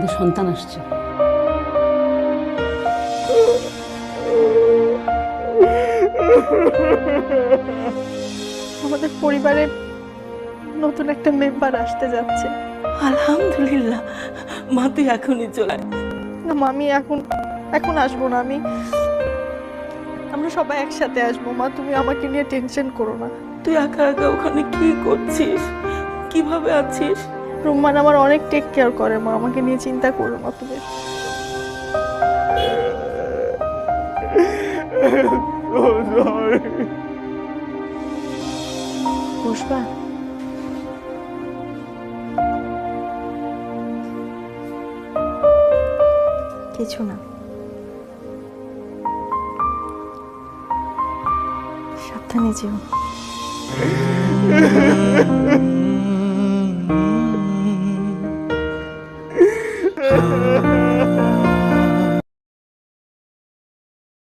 আমাদের সন্তান আসছে। আমাদের পরিবারে নতুন একটা মেম্বার আসতে যাচ্ছে। আলহামদুলিল্লাহ। মা তুই এখনই চলে আয়। না মা, আমি এখন আসবো না। আমরা সবাই একসাথে আসবো মা, তুমি আমাকে নিয়ে টেনশন করো না। তুই একা একা ওখানে কি করছিস? কিভাবে আছিস? রুম্মান আমার অনেক টেক কেয়ার করে মা, আমাকে নিয়ে চিন্তা করো না তুমি। বসবা? কিছু না, সাবধানে যেও।